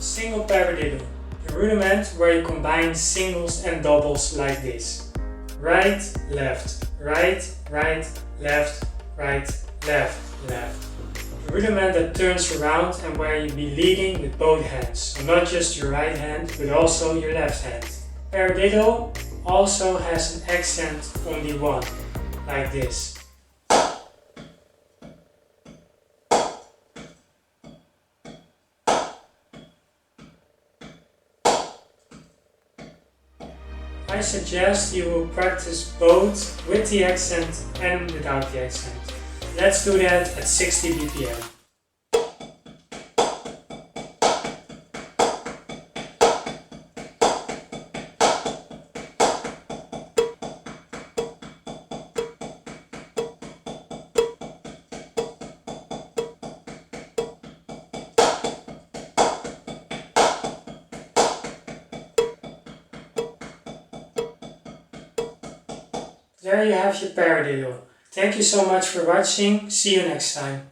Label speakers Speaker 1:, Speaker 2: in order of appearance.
Speaker 1: Single paradiddle, the rudiment where you combine singles and doubles like this. Right, left, right, right, left, right, left, left. The rudiment that turns around and where you be leading with both hands, so not just your right hand but also your left hand. Paradiddle also has an accent on the one, like this. I suggest you will practice both with the accent and without the accent. Let's do that at 60 BPM. There you have your paradiddle. Thank you so much for watching. See you next time.